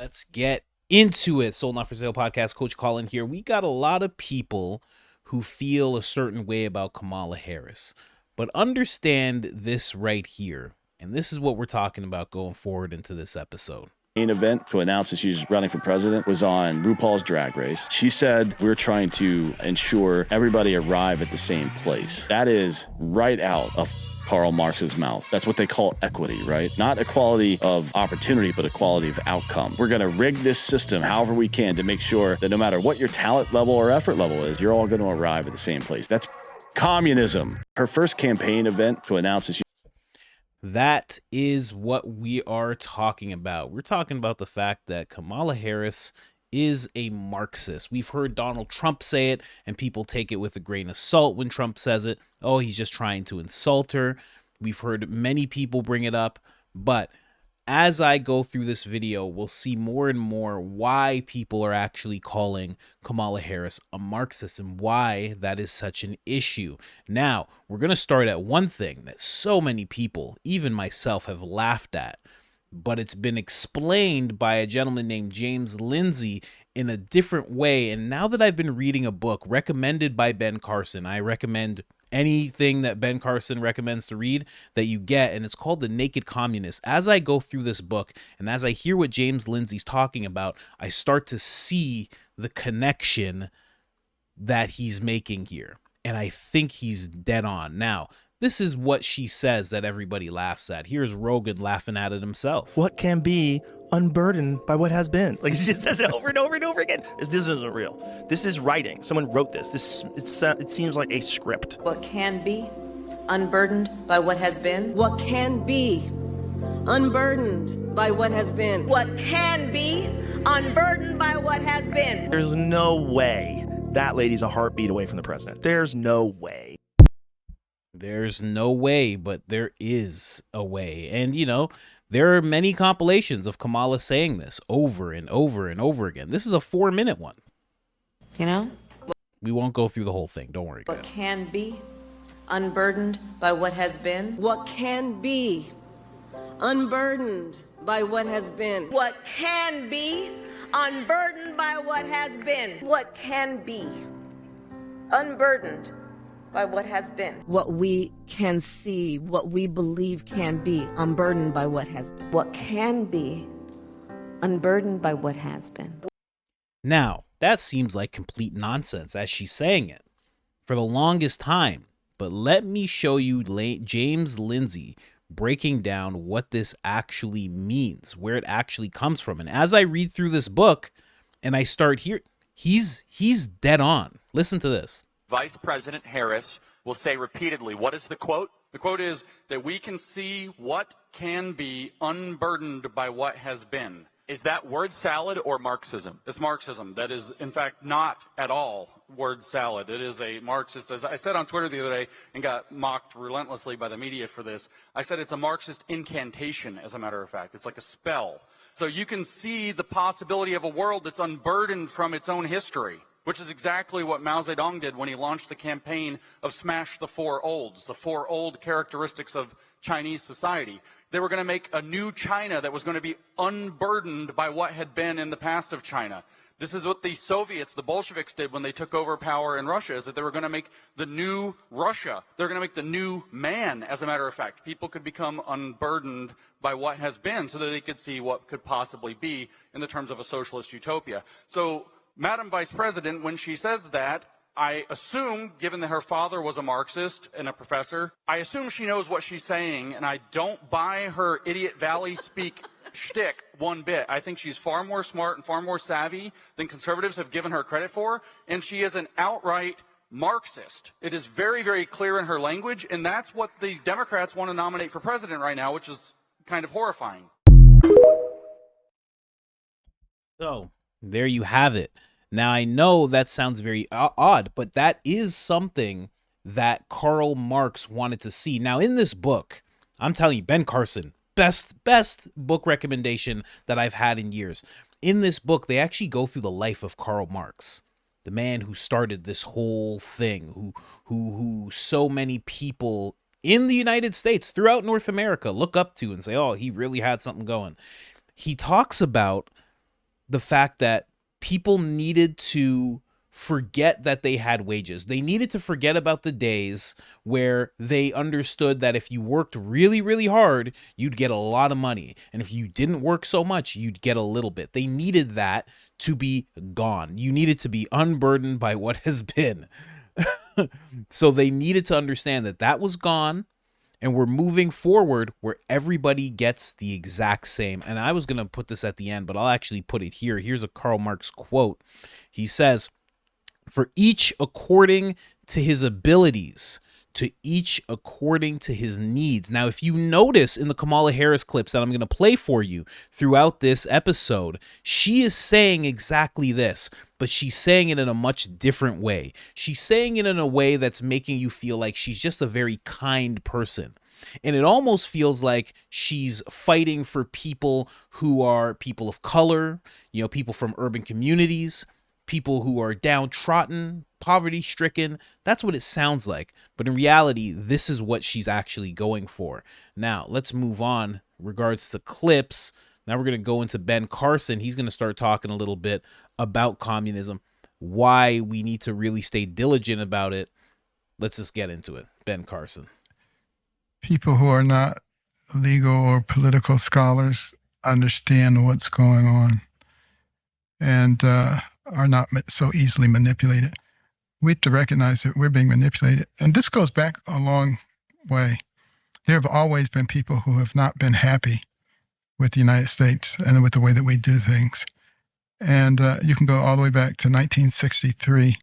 Let's get into it. Sold Not For Sale podcast, Coach Colin here. We got a lot of people who feel a certain way about Kamala Harris, but understand this right here. And this is what we're talking about going forward into this episode. Main event to announce that she's running for president was on RuPaul's Drag Race. She said, we're trying to ensure everybody arrive at the same place. That is right out of Karl Marx's mouth. That's what they call equity, right? Not equality of opportunity, but equality of outcome. We're going to rig this system however we can to make sure that no matter what your talent level or effort level is, you're all going to arrive at the same place. That's communism. Her first campaign event to announce that That is what we are talking about. We're talking about the fact that Kamala Harris is a Marxist. We've heard Donald Trump say it, and people take it with a grain of salt when Trump says it. Oh, he's just trying to insult her. We've heard many people bring it up, but as I go through this video, we'll see more and more why people are actually calling Kamala Harris a Marxist and why that is such an issue. Now, we're going to start at one thing that so many people, even myself, have laughed at, but it's been explained by a gentleman named James Lindsay in a different way. And now that I've been reading a book recommended by Ben Carson, I recommend anything that Ben Carson recommends to read that you get, and it's called The Naked Communist. As I go through this book and as I hear what James Lindsay's talking about, I start to see the connection that he's making here, and I think he's dead on. Now, this is what she says that everybody laughs at. Here's Rogan laughing at it himself. What can be unburdened by what has been? Like, she just says it over and over and over again. This isn't real. This is writing. Someone wrote this. It seems like a script. What can be unburdened by what has been? What can be unburdened by what has been? What can be unburdened by what has been? There's no way that lady's a heartbeat away from the president. There's no way. There's no way, but there is a way. And, you know, there are many compilations of Kamala saying this over and over and over again. This is a 4-minute one. You know? We won't go through the whole thing. Don't worry, guys. What can be unburdened by what has been? What can be unburdened by what has been? What can be unburdened by what has been? What can be unburdened by what has been? What we can see, what we believe can be unburdened by what has been. What can be unburdened by what has been. Now, that seems like complete nonsense as she's saying it for the longest time. But let me show you James Lindsay breaking down what this actually means, where it actually comes from. And as I read through this book and I start here, he's dead on. Listen to this. Vice President Harris will say repeatedly, what is the quote? The quote is that we can see what can be unburdened by what has been. Is that word salad or Marxism? It's Marxism. That is, in fact, not at all word salad. It is a Marxist. As I said on Twitter the other day and got mocked relentlessly by the media for this, I said it's a Marxist incantation, as a matter of fact. It's like a spell. So you can see the possibility of a world that's unburdened from its own history, which is exactly what Mao Zedong did when he launched the campaign of Smash the Four Olds, the four old characteristics of Chinese society. They were going to make a new China that was going to be unburdened by what had been in the past of China. This is what the Soviets, the Bolsheviks, did when they took over power in Russia, is that they were going to make the new Russia. They're going to make the new man, as a matter of fact. People could become unburdened by what has been so that they could see what could possibly be in the terms of a socialist utopia. So, Madam Vice President, when she says that, I assume, given that her father was a Marxist and a professor, I assume she knows what she's saying, and I don't buy her idiot valley speak shtick one bit. I think she's far more smart and far more savvy than conservatives have given her credit for, and she is an outright Marxist. It is very, very clear in her language, and that's what the Democrats want to nominate for president right now, which is kind of horrifying. So, there you have it. Now, I know that sounds very odd, but that is something that Karl Marx wanted to see. Now, in this book, I'm telling you, Ben Carson, best book recommendation that I've had in years. In this book, they actually go through the life of Karl Marx, the man who started this whole thing, who so many people in the United States, throughout North America, look up to and say, oh, he really had something going. He talks about the fact that people needed to forget that they had wages. They needed to forget about the days where they understood that if you worked really, really hard, you'd get a lot of money. And if you didn't work so much, you'd get a little bit. They needed that to be gone. You needed to be unburdened by what has been. So they needed to understand that that was gone. And we're moving forward where everybody gets the exact same. And I was going to put this at the end, but I'll actually put it here. Here's a Karl Marx quote. He says, "For each according to his abilities, to each according to his needs." Now, if you notice in the Kamala Harris clips that I'm going to play for you throughout this episode, she is saying exactly this, but she's saying it in a much different way. She's saying it in a way that's making you feel like she's just a very kind person. And it almost feels like she's fighting for people who are people of color, people from urban communities, people who are downtrodden, poverty-stricken. That's what it sounds like. But in reality, this is what she's actually going for. Now, let's move on in regards to clips. Now we're going to go into Ben Carson. He's going to start talking a little bit about communism, why we need to really stay diligent about it. Let's just get into it. Ben Carson. People who are not legal or political scholars understand what's going on and are not so easily manipulated. We have to recognize that we're being manipulated. And this goes back a long way. There have always been people who have not been happy with the United States and with the way that we do things. And you can go all the way back to 1963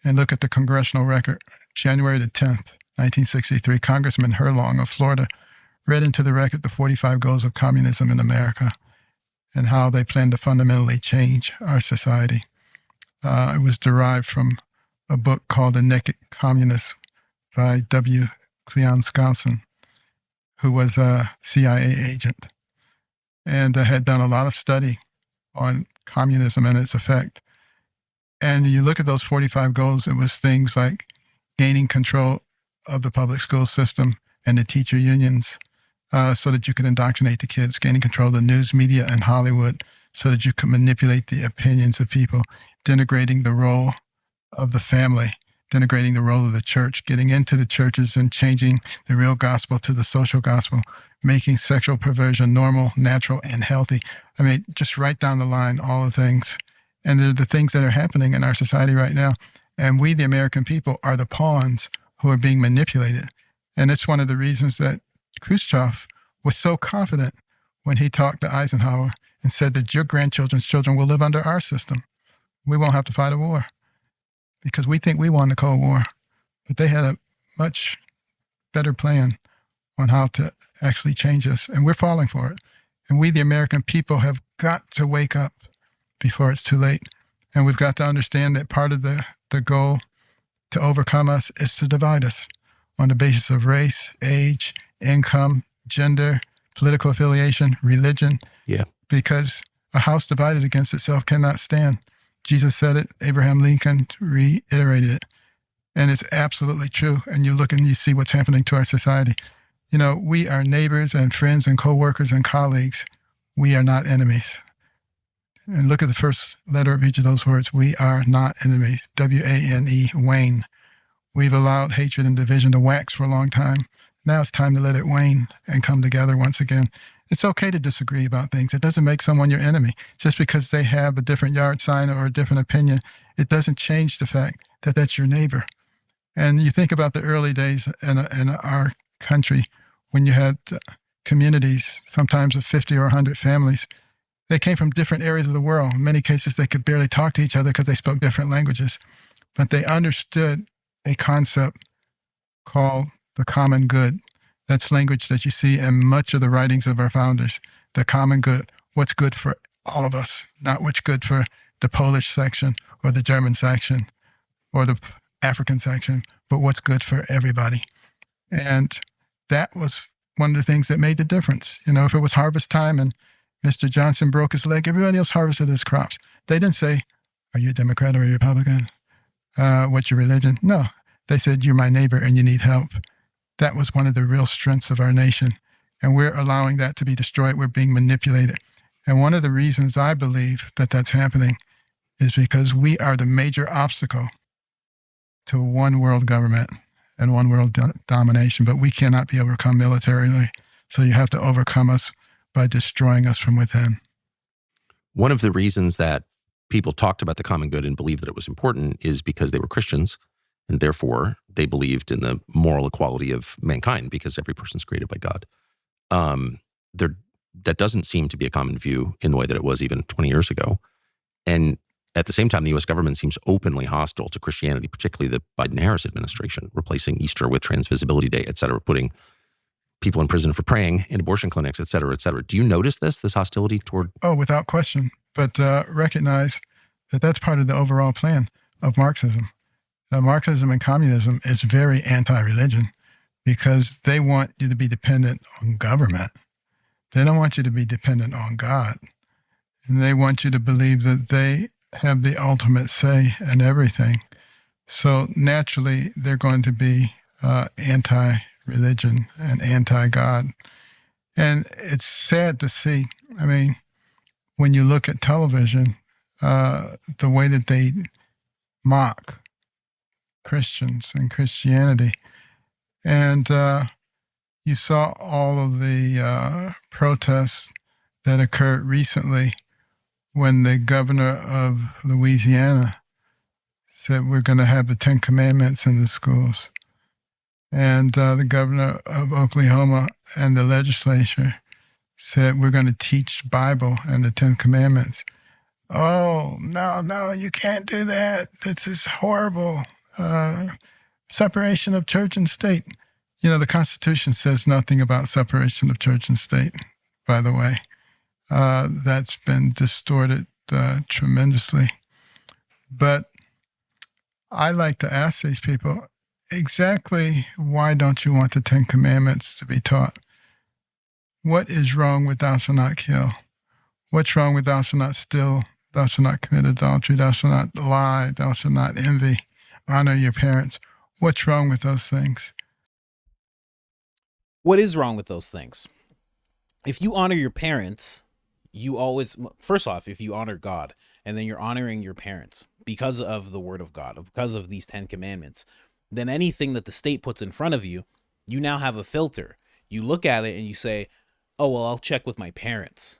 and look at the congressional record. January the 10th, 1963, Congressman Herlong of Florida read into the record the 45 goals of communism in America and how they plan to fundamentally change our society. It was derived from a book called The Naked Communist by W. Cleon Carlson, who was a CIA agent and had done a lot of study on communism and its effect. And you look at those 45 goals, it was things like gaining control of the public school system and the teacher unions so that you could indoctrinate the kids, gaining control of the news media and Hollywood so that you could manipulate the opinions of people, denigrating the role of the family, denigrating the role of the church, getting into the churches and changing the real gospel to the social gospel, making sexual perversion normal, natural, and healthy. I mean, just right down the line, all the things. And they're the things that are happening in our society right now. And we, the American people, are the pawns who are being manipulated. And it's one of the reasons that Khrushchev was so confident when he talked to Eisenhower and said that your grandchildren's children will live under our system. We won't have to fight a war because we think we won the Cold War. But they had a much better plan on how to actually change us. And we're falling for it. And we, the American people, have got to wake up before it's too late. And we've got to understand that part of the goal to overcome us is to divide us on the basis of race, age, income, gender, political affiliation, religion. Yeah. Because a house divided against itself cannot stand. Jesus said it. Abraham Lincoln reiterated it. And it's absolutely true. And you look and you see what's happening to our society. You know, we are neighbors and friends and co-workers and colleagues. We are not enemies. And look at the first letter of each of those words. We are not enemies. W-A-N-E, wane. We've allowed hatred and division to wax for a long time. Now it's time to let it wane and come together once again. It's okay to disagree about things. It doesn't make someone your enemy. Just because they have a different yard sign or a different opinion, it doesn't change the fact that that's your neighbor. And you think about the early days in our country when you had communities, sometimes of 50 or 100 families. They came from different areas of the world. In many cases, they could barely talk to each other because they spoke different languages. But they understood a concept called the common good. That's language that you see in much of the writings of our founders. The common good, what's good for all of us, not what's good for the Polish section or the German section or the African section, but what's good for everybody. And that was one of the things that made the difference. You know, if it was harvest time and Mr. Johnson broke his leg, everybody else harvested his crops. They didn't say, are you a Democrat or a Republican? What's your religion? No, they said, you're my neighbor and you need help. That was one of the real strengths of our nation. And we're allowing that to be destroyed. We're being manipulated. And one of the reasons I believe that that's happening is because we are the major obstacle to one world government and one world domination, but we cannot be overcome militarily. So you have to overcome us by destroying us from within. One of the reasons that people talked about the common good and believed that it was important is because they were Christians, and therefore they believed in the moral equality of mankind because every person's created by God. That doesn't seem to be a common view in the way that it was even 20 years ago. And at the same time, the U.S. government seems openly hostile to Christianity, particularly the Biden-Harris administration, replacing Easter with Transvisibility Day, et cetera, putting people in prison for praying in abortion clinics, et cetera, et cetera. Do you notice this hostility toward? Oh, without question. But recognize that that's part of the overall plan of Marxism. Now, Marxism and communism is very anti-religion because they want you to be dependent on government. They don't want you to be dependent on God. And they want you to believe that they have the ultimate say in everything. So naturally, they're going to be anti-religion and anti-God. And it's sad to see, I mean, when you look at television, the way that they mock Christians and Christianity. And you saw all of the protests that occurred recently when the governor of Louisiana said we're going to have the 10 Commandments in the schools. And the governor of Oklahoma and the legislature said we're going to teach Bible and the 10 Commandments. Oh, no, you can't do that. This is horrible. Separation of church and state. You know, the Constitution says nothing about separation of church and state, by the way. That's been distorted tremendously. But I like to ask these people, exactly why don't you want the 10 Commandments to be taught? What is wrong with thou shalt not kill? What's wrong with thou shalt not steal? Thou shalt not commit adultery? Thou shalt not lie? Thou shalt not envy? Honor your parents? What's wrong with those things? What is wrong with those things? If you honor your parents, you always, first off, if you honor God, and then you're honoring your parents because of the word of God, because of these 10 Commandments, then anything that the state puts in front of you, you now have a filter. You look at it and you say, oh, well, I'll check with my parents.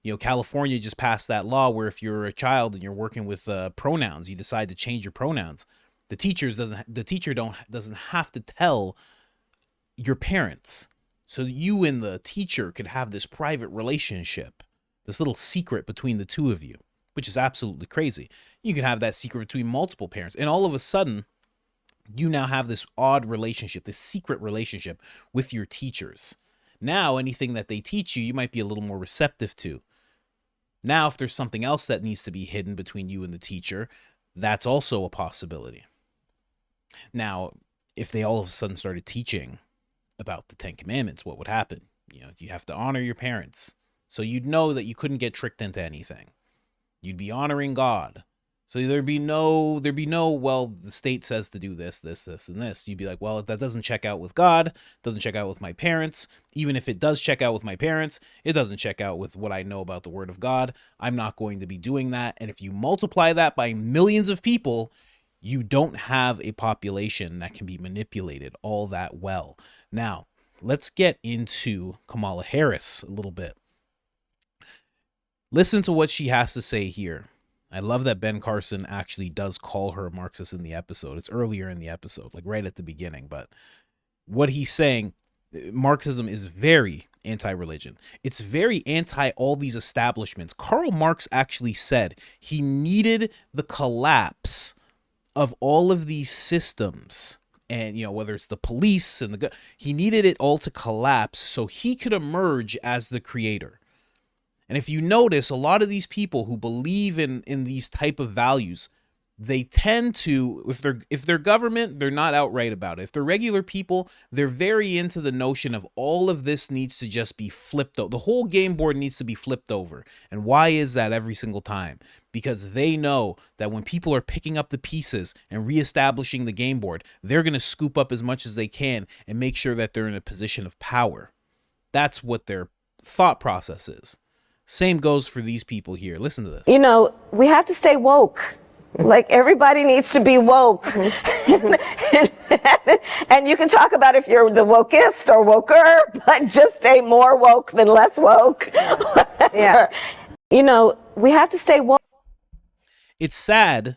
You know, California just passed that law where if you're a child and you're working with pronouns, you decide to change your pronouns. The teacher doesn't have to tell your parents. So you and the teacher could have this private relationship, this little secret between the two of you, which is absolutely crazy. You can have that secret between multiple parents. And all of a sudden, you now have this odd relationship, this secret relationship with your teachers. Now, anything that they teach you, you might be a little more receptive to. Now, if there's something else that needs to be hidden between you and the teacher, that's also a possibility. Now, if they all of a sudden started teaching about the 10 Commandments, what would happen? You know, you have to honor your parents. So you'd know that you couldn't get tricked into anything. You'd be honoring God. So there'd be no, well, the state says to do this, and this. You'd be like, well, if that doesn't check out with God, doesn't check out with my parents. Even if it does check out with my parents, it doesn't check out with what I know about the word of God. I'm not going to be doing that. And if you multiply that by millions of people, you don't have a population that can be manipulated all that well. Now, let's get into Kamala Harris a little bit. Listen to what she has to say here. I love that Ben Carson actually does call her a Marxist in the episode. It's earlier in the episode, like right at the beginning. But what he's saying, Marxism is very anti-religion. It's very anti all these establishments. Karl Marx actually said he needed the collapse of all of these systems. And, you know, whether it's the police and he needed it all to collapse so he could emerge as the creator. And if you notice, a lot of these people who believe in these type of values, they tend to, if they're government, they're not outright about it. If they're regular people, they're very into the notion of all of this needs to just be flipped over. The whole game board needs to be flipped over. And why is that every single time? Because they know that when people are picking up the pieces and reestablishing the game board, they're going to scoop up as much as they can and make sure that they're in a position of power. That's what their thought process is. Same goes for these people here. Listen to this. You know, we have to stay woke. Like, everybody needs to be woke. And you can talk about if you're the wokest or woker, but just stay more woke than less woke. Yeah. You know, we have to stay woke. It's sad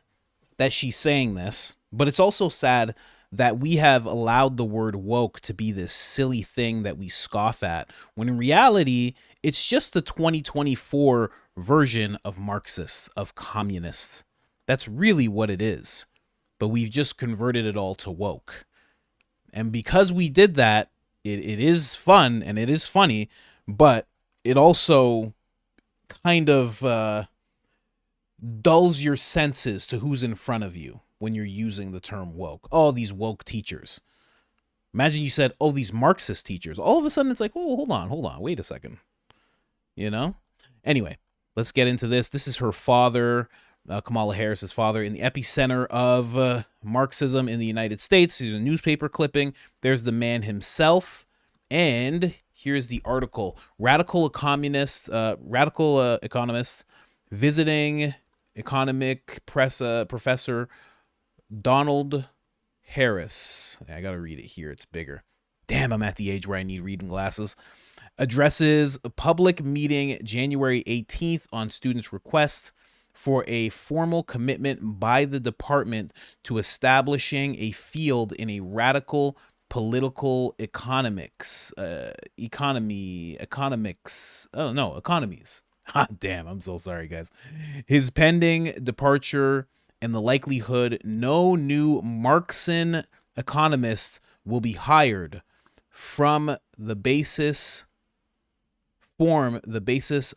that she's saying this, but it's also sad that we have allowed the word woke to be this silly thing that we scoff at, when in reality, it's just the 2024 version of Marxists, of communists. That's really what it is. But we've just converted it all to woke. And because we did that, it is fun and it is funny, but it also kind of dulls your senses to who's in front of you when you're using the term woke. Oh, these woke teachers. Imagine you said, oh, these Marxist teachers. All of a sudden it's like, oh, hold on, wait a second. You know? Anyway, let's get into this. This is her father, Kamala Harris's father, in the epicenter of Marxism in the United States. Here's a newspaper clipping. There's the man himself. And here's the article. Radical economist visiting economic professor Donald Harris. I got to read it here. It's bigger. Damn, I'm at the age where I need reading glasses. Addresses a public meeting January 18th on students' request for a formal commitment by the department to establishing a field in a radical political economics. Economies. Damn, I'm so sorry, guys. His pending departure and the likelihood no new Marxian economists will be hired form the basis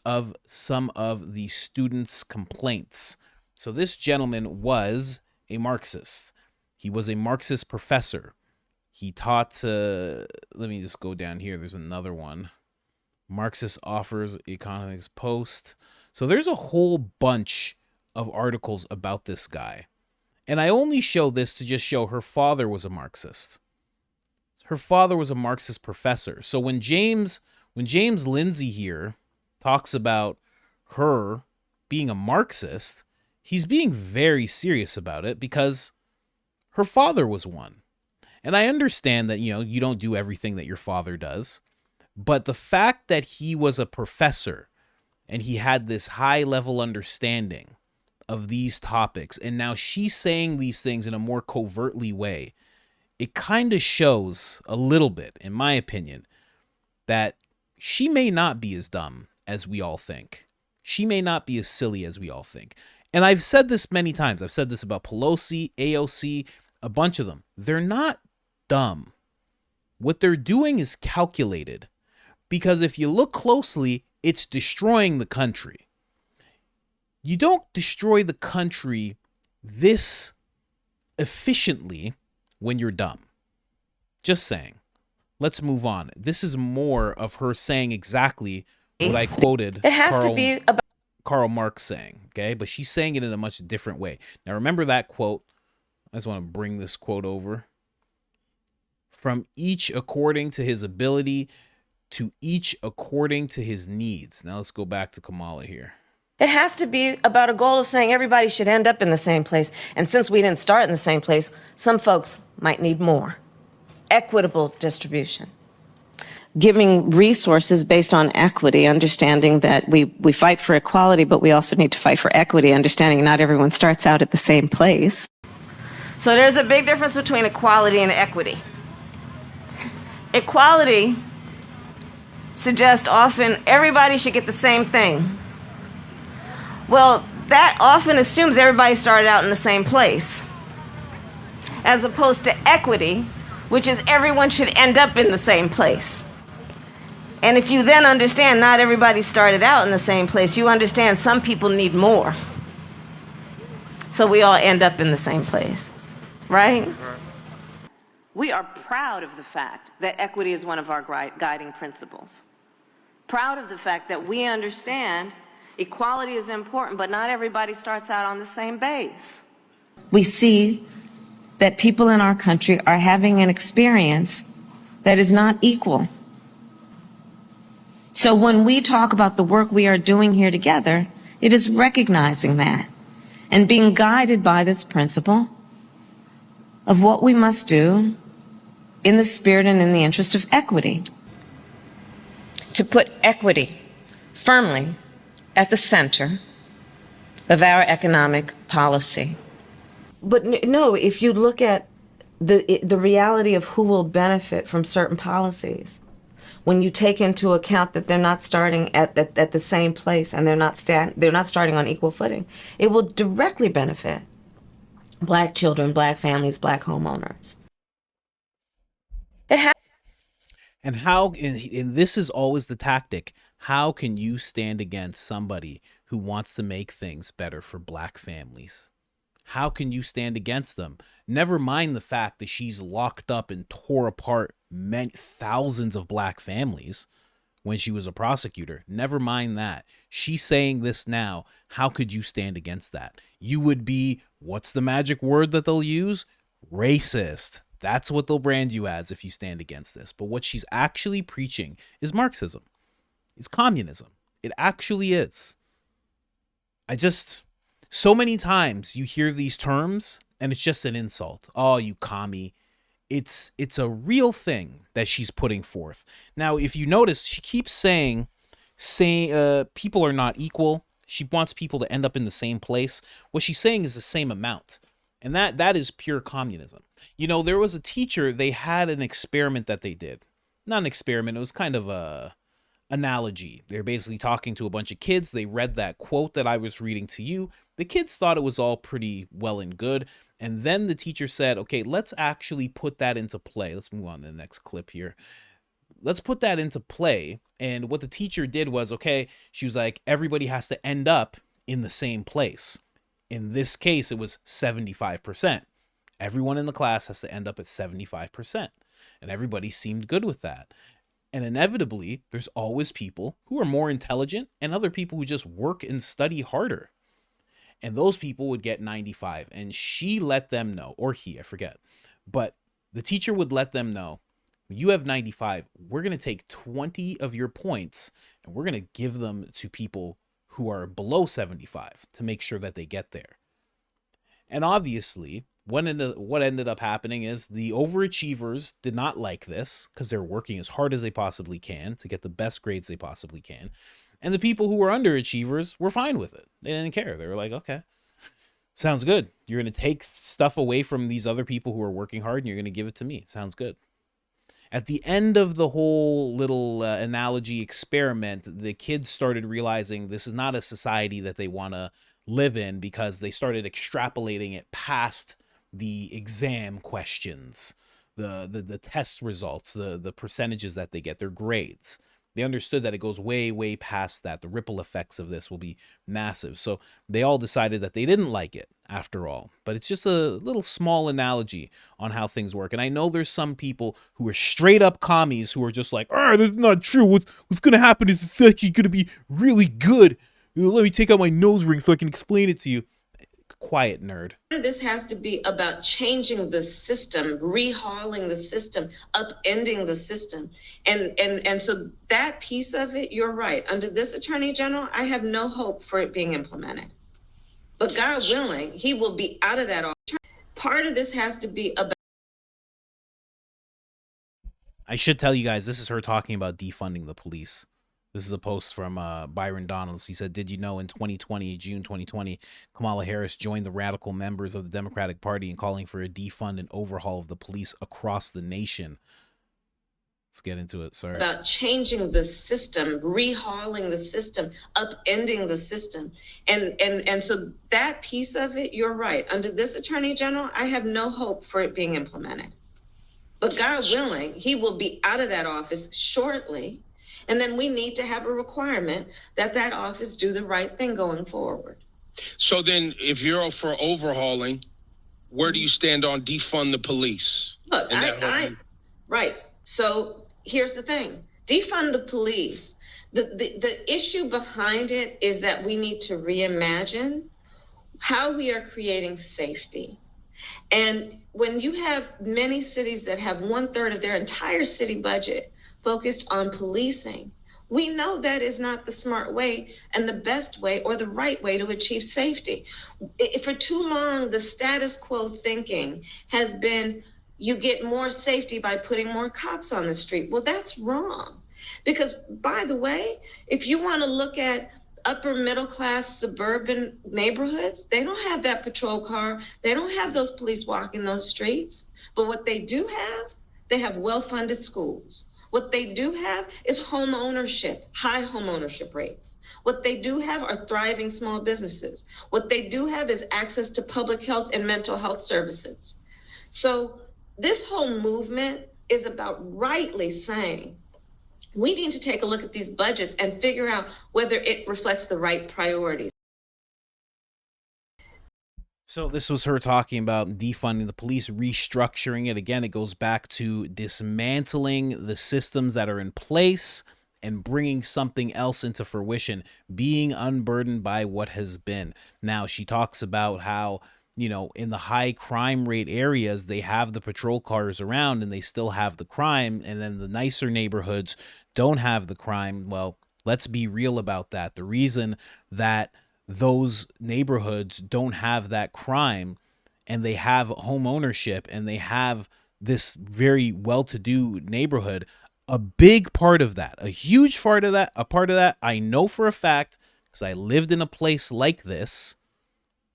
of some of the students' complaints. So this gentleman was a Marxist. He was a Marxist professor. He taught, let me just go down here. There's another one. Marxist offers economics post. So there's a whole bunch of articles about this guy. And I only show this to just show her father was a Marxist. Her father was a Marxist professor. So when James Lindsay here talks about her being a Marxist, he's being very serious about it because her father was one. And I understand that, you don't do everything that your father does, but the fact that he was a professor and he had this high level understanding of these topics, and now she's saying these things in a more covertly way, it kind of shows a little bit, in my opinion, that she may not be as dumb as we all think. She may not be as silly as we all think. And I've said this many times. I've said this about Pelosi, AOC, a bunch of them. They're not dumb. What they're doing is calculated. Because if you look closely, it's destroying the country. You don't destroy the country this efficiently when you're dumb. Just saying. Let's move on. This is more of her saying exactly what I quoted. It has to be about Karl Marx saying, okay? But she's saying it in a much different way. Now, remember that quote? I just want to bring this quote over. From each according to his ability, to each according to his needs. Now, let's go back to Kamala here. It has to be about a goal of saying everybody should end up in the same place. And since we didn't start in the same place, some folks might need more. Equitable distribution. Giving resources based on equity, understanding that we fight for equality, but we also need to fight for equity, understanding not everyone starts out at the same place. So there's a big difference between equality and equity. Equality suggests often everybody should get the same thing. Well, that often assumes everybody started out in the same place, as opposed to equity, which is everyone should end up in the same place. And if you then understand not everybody started out in the same place, you understand some people need more. So we all end up in the same place, right? We are proud of the fact that equity is one of our guiding principles. Proud of the fact that we understand equality is important, but not everybody starts out on the same base. We see that people in our country are having an experience that is not equal. So when we talk about the work we are doing here together, it is recognizing that and being guided by this principle of what we must do in the spirit and in the interest of equity. To put equity firmly at the center of our economic policy. But no, if you look at the reality of who will benefit from certain policies, when you take into account that they're not starting at the same place and they're not starting on equal footing, it will directly benefit Black children, Black families, Black homeowners. And how, and this is always the tactic, how can you stand against somebody who wants to make things better for Black families? How can you stand against them? Never mind the fact that she's locked up and tore apart many thousands of Black families when she was a prosecutor. Never mind that. She's saying this now. How could you stand against that? You would be, what's the magic word that they'll use? Racist. That's what they'll brand you as if you stand against this. But what she's actually preaching is Marxism. It's communism. It actually is. So many times you hear these terms and it's just an insult. Oh, you commie. It's a real thing that she's putting forth. Now, if you notice, she keeps saying people are not equal. She wants people to end up in the same place. What she's saying is the same amount. And that is pure communism. You know, there was a teacher, they had an experiment that they did. Not an experiment, it was kind of a analogy. They're basically talking to a bunch of kids. They read that quote that I was reading to you. The kids thought it was all pretty well and good. And then the teacher said, okay, let's actually put that into play. Let's move on to the next clip here. Let's put that into play. And what the teacher did was, okay, she was like, everybody has to end up in the same place. In this case, it was 75%. Everyone in the class has to end up at 75%. And everybody seemed good with that. And inevitably, there's always people who are more intelligent and other people who just work and study harder. And those people would get 95. And she let them know, or he, I forget. But the teacher would let them know, you have 95. We're going to take 20 of your points and we're going to give them to people who are below 75 to make sure that they get there. And obviously, what ended up happening is the overachievers did not like this because they're working as hard as they possibly can to get the best grades they possibly can. And the people who were underachievers were fine with it. They didn't care. They were like, okay, sounds good. You're going to take stuff away from these other people who are working hard and you're going to give it to me. Sounds good. At the end of the whole little analogy experiment, the kids started realizing this is not a society that they want to live in because they started extrapolating it past the exam questions, the test results, the percentages that they get, their grades. They understood that it goes way, way past that. The ripple effects of this will be massive. So they all decided that they didn't like it after all. But it's just a little small analogy on how things work. And I know there's some people who are straight up commies who are just like, this is not true. What's going to happen is it's actually going to be really good. Let me take out my nose ring so I can explain it to you. Quiet, nerd. This has to be about changing the system, rehauling the system, upending the system. And so that piece of it, you're right. Under this Attorney General, I have no hope for it being implemented. But God willing, he will be out of that. Part of this has to be about. I should tell you guys, this is her talking about defunding the police. This is a post from Byron Donalds. He said, did you know in June 2020, Kamala Harris joined the radical members of the Democratic Party in calling for a defund and overhaul of the police across the nation? Let's get into it. Sorry. About changing the system, rehauling the system, upending the system. And so that piece of it, you're right. Under this Attorney General, I have no hope for it being implemented. But God willing, he will be out of that office shortly. And then we need to have a requirement that that office do the right thing going forward. So then if you're for overhauling, where do you stand on defund the police? Look, right. So here's the thing. Defund the police. The issue behind it is that we need to reimagine how we are creating safety. And when you have many cities that have 1/3 of their entire city budget focused on policing, We know that is not the smart way and the best way or the right way to achieve safety. For too long, the status quo thinking has been you get more safety by putting more cops on the street. Well, that's wrong. Because, by the way, if you want to look at upper middle class suburban neighborhoods, they don't have that patrol car. They don't have those police walking those streets. But what they do have, they have well-funded schools. What they do have is home ownership, high home ownership rates. What they do have are thriving small businesses. What they do have is access to public health and mental health services. So this whole movement is about rightly saying, we need to take a look at these budgets and figure out whether it reflects the right priorities. So this was her talking about defunding the police, restructuring it. Again, it goes back to dismantling the systems that are in place and bringing something else into fruition, being unburdened by what has been. Now, she talks about how, you know, in the high crime rate areas, they have the patrol cars around and they still have the crime. And then the nicer neighborhoods don't have the crime. Well, let's be real about that. The reason that those neighborhoods don't have that crime and they have home ownership and they have this very well-to-do neighborhood, a big part of that, a huge part of that, I know for a fact because I lived in a place like this,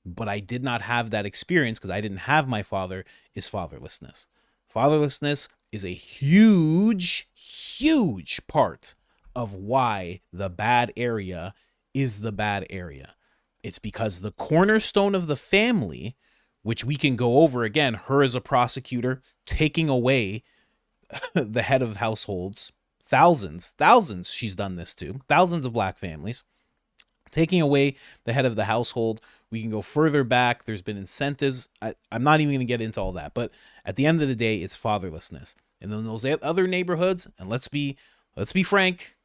but I did not have that experience because I didn't have my father, is fatherlessness. Fatherlessness is a huge, huge part of why the bad area is the bad area. It's because the cornerstone of the family, which we can go over again, her as a prosecutor, taking away the head of households, thousands she's done this to, thousands of black families, taking away the head of the household. We can go further back. There's been incentives. I'm not even going to get into all that. But at the end of the day, it's fatherlessness. And then those other neighborhoods, and let's be frank,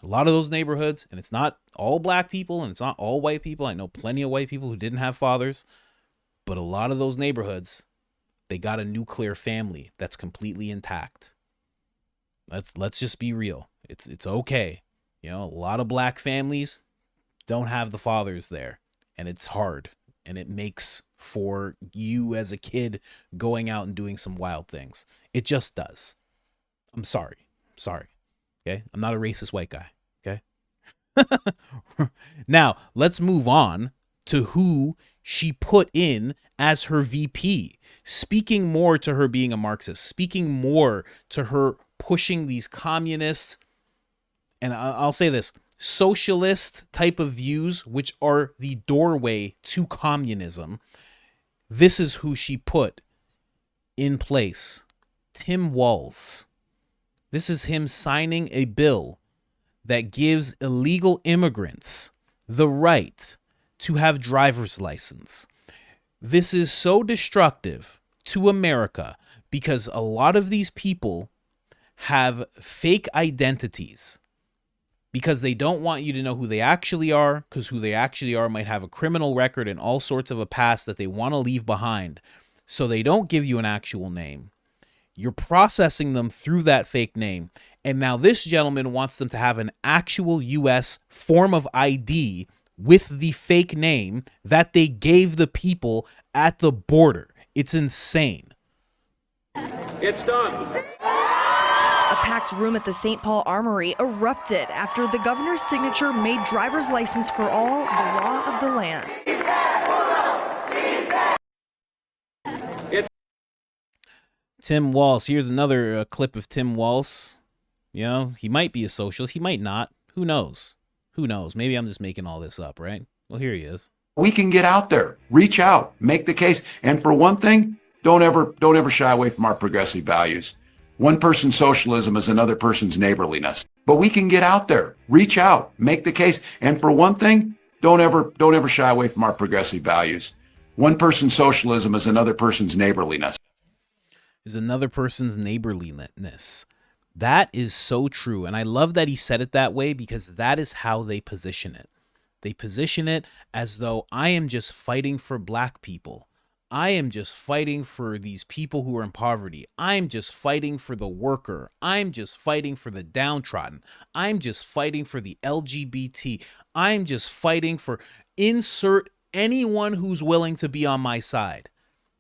a lot of those neighborhoods, and it's not all black people and it's not all white people. I know plenty of white people who didn't have fathers, but a lot of those neighborhoods, they got a nuclear family that's completely intact. Let's just be real. It's okay. You know, a lot of black families don't have the fathers there, and it's hard, and it makes for you as a kid going out and doing some wild things. It just does. I'm sorry. Okay? I'm not a racist white guy. Okay? Now, let's move on to who she put in as her VP, speaking more to her being a Marxist, speaking more to her pushing these communists, and I'll say this, socialist type of views, which are the doorway to communism. This is who she put in place. Tim Walz. This is him signing a bill that gives illegal immigrants the right to have driver's license. This is so destructive to America because a lot of these people have fake identities because they don't want you to know who they actually are, because who they actually are might have a criminal record and all sorts of a past that they want to leave behind. So they don't give you an actual name. You're processing them through that fake name. And now this gentleman wants them to have an actual U.S. form of ID with the fake name that they gave the people at the border. It's insane. It's done. A packed room at the St. Paul Armory erupted after the governor's signature made driver's license for all the law of the land. Tim Walz. Here's another clip of Tim Walz. You know, he might be a socialist. He might not. Who knows? Who knows? Maybe I'm just making all this up, right? Well, here he is. We can get out there, reach out, make the case. And for one thing, don't ever shy away from our progressive values. One person's socialism is another person's neighborliness. But we can get out there, reach out, make the case. And for one thing, don't ever shy away from our progressive values. One person's socialism is another person's neighborliness. Is another person's neighborliness. That is so true. And I love that he said it that way because that is how they position it. They position it as though I am just fighting for black people. I am just fighting for these people who are in poverty. I'm just fighting for the worker. I'm just fighting for the downtrodden. I'm just fighting for the LGBT. I'm just fighting for insert anyone who's willing to be on my side.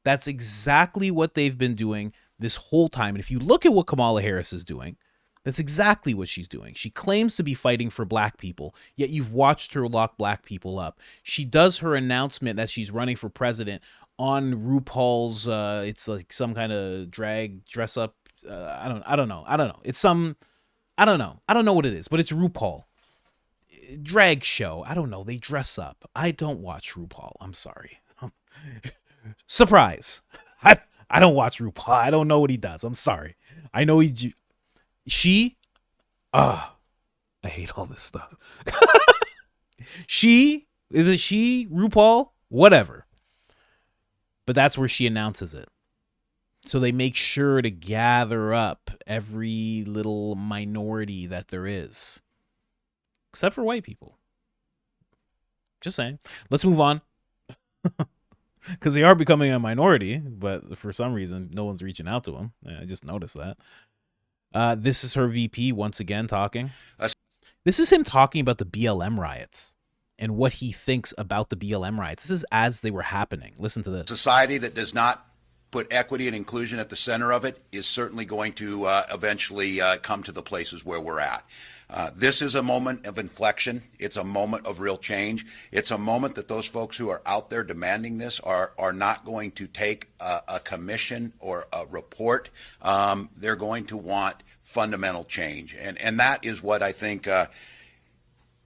That's exactly what they've been doing this whole time. And if you look at what Kamala Harris is doing, that's exactly what she's doing. She claims to be fighting for black people, yet you've watched her lock black people up. She does her announcement that she's running for president on RuPaul's, it's like some kind of drag dress up. I don't know. It's some, I don't know what it is, but it's RuPaul. Drag show. I don't know. They dress up. I don't watch RuPaul. I'm sorry. Surprise. I don't watch RuPaul. I don't know what he does. I'm sorry. I know I hate all this stuff. RuPaul? Whatever. But that's where she announces it. So they make sure to gather up every little minority that there is. Except for white people. Just saying. Let's move on. Because they are becoming a minority, but for some reason, no one's reaching out to them. I just noticed that. This is her VP once again talking. This is him talking about the BLM riots and what he thinks about the BLM riots. This is as they were happening. Listen to this. Society that does not put equity and inclusion at the center of it is certainly going to eventually come to the places where we're at. This is a moment of inflection. It's a moment of real change. It's a moment that those folks who are out there demanding this are not going to take a commission or a report. They're going to want fundamental change. And that is what I think,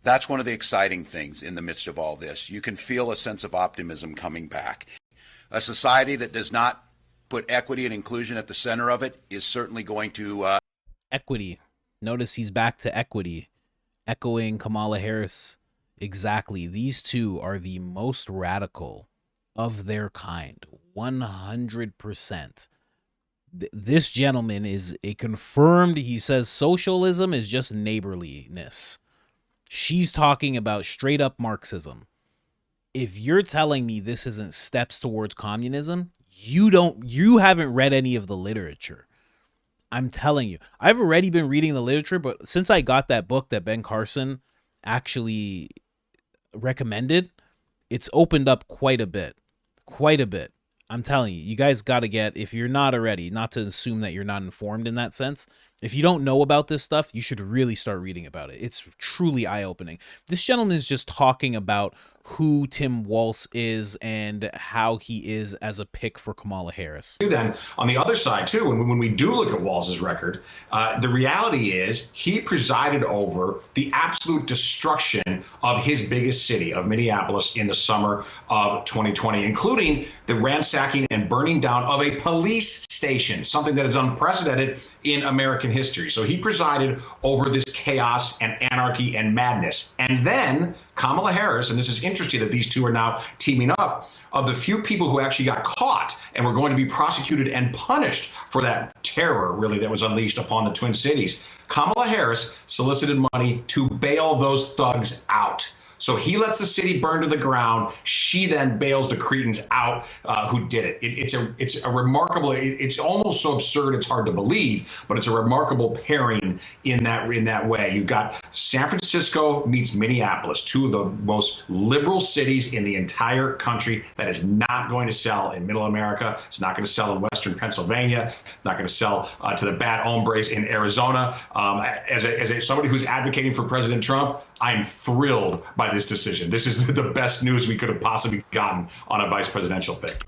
that's one of the exciting things in the midst of all this. You can feel a sense of optimism coming back. A society that does not put equity and inclusion at the center of it is certainly going to... Equity. Notice he's back to equity, echoing Kamala Harris. Exactly. These two are the most radical of their kind. 100%. This gentleman is a confirmed, he says socialism is just neighborliness. She's talking about straight up Marxism. If you're telling me this isn't steps towards communism, you haven't read any of the literature. I'm telling you, I've already been reading the literature, but since I got that book that Ben Carson actually recommended, it's opened up quite a bit. I'm telling you, you guys got to get, if you're not already, not to assume that you're not informed in that sense. If you don't know about this stuff, you should really start reading about it. It's truly eye-opening. This gentleman is just talking about who Tim Walz is and how he is as a pick for Kamala Harris. Then on the other side too, when we do look at Walz's record, the reality is he presided over the absolute destruction of his biggest city, of Minneapolis, in the summer of 2020, including the ransacking and burning down of a police station, something that is unprecedented in American history. So he presided over this chaos and anarchy and madness. And then Kamala Harris, and this is interesting that these two are now teaming up, of the few people who actually got caught and were going to be prosecuted and punished for that terror, really, that was unleashed upon the Twin Cities, Kamala Harris solicited money to bail those thugs out. So he lets the city burn to the ground. She then bails the cretins out who did it. It's a remarkable. It's almost so absurd it's hard to believe, but it's a remarkable pairing in that way. You've got San Francisco meets Minneapolis, two of the most liberal cities in the entire country. That is not going to sell in Middle America. It's not going to sell in Western Pennsylvania. Not going to sell to the bad hombres in Arizona. As somebody who's advocating for President Trump, I'm thrilled by this decision. This is the best news we could have possibly gotten on a vice presidential pick.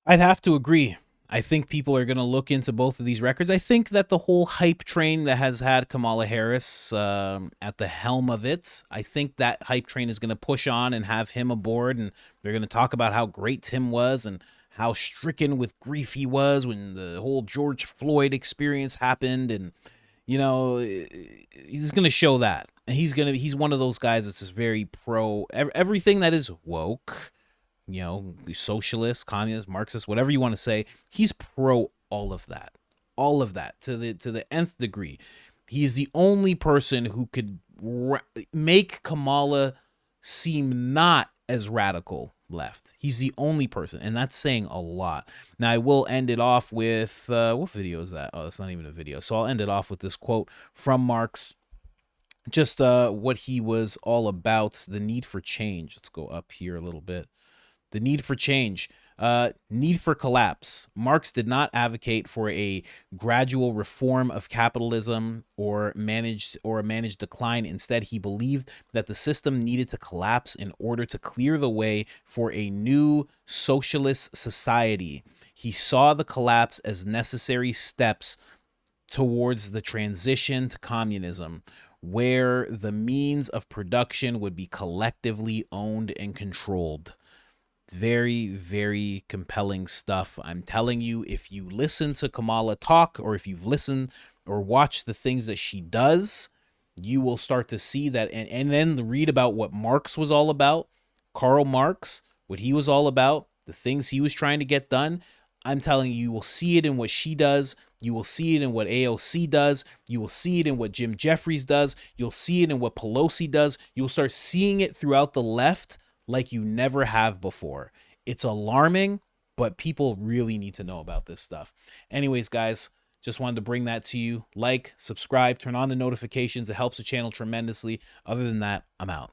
I'd have to agree. I think people are going to look into both of these records. I think that the whole hype train that has had Kamala Harris at the helm of it, I think that hype train is going to push on and have him aboard, and they're going to talk about how great Tim was and how stricken with grief he was when the whole George Floyd experience happened, and you know, he's going to show that. And he's one of those guys that's just very pro everything that is woke, you know, socialist, communist, Marxist, whatever you want to say. He's pro all of that to the nth degree. He's the only person who could make Kamala seem not as radical, left. He's the only person, and that's saying a lot. Now, I will end it off with, what video is that? Oh, that's not even a video. So I'll end it off with this quote from Marx, just what he was all about, the need for change. Let's go up here a little bit. The need for change. Need for collapse. Marx did not advocate for a gradual reform of capitalism or a managed decline. Instead, he believed that the system needed to collapse in order to clear the way for a new socialist society. He saw the collapse as necessary steps towards the transition to communism, where the means of production would be collectively owned and controlled. Very, very compelling stuff. I'm telling you, if you listen to Kamala talk, or if you've listened or watched the things that she does, you will start to see that, and then read about what Marx was all about. Karl Marx, what he was all about, the things he was trying to get done. I'm telling you, you will see it in what she does. You will see it in what AOC does. You will see it in what Jim Jeffries does. You'll see it in what Pelosi does. You'll start seeing it throughout the left like you never have before. It's alarming, but people really need to know about this stuff. Anyways, guys, just wanted to bring that to you. Like, subscribe, turn on the notifications. It helps the channel tremendously. Other than that, I'm out.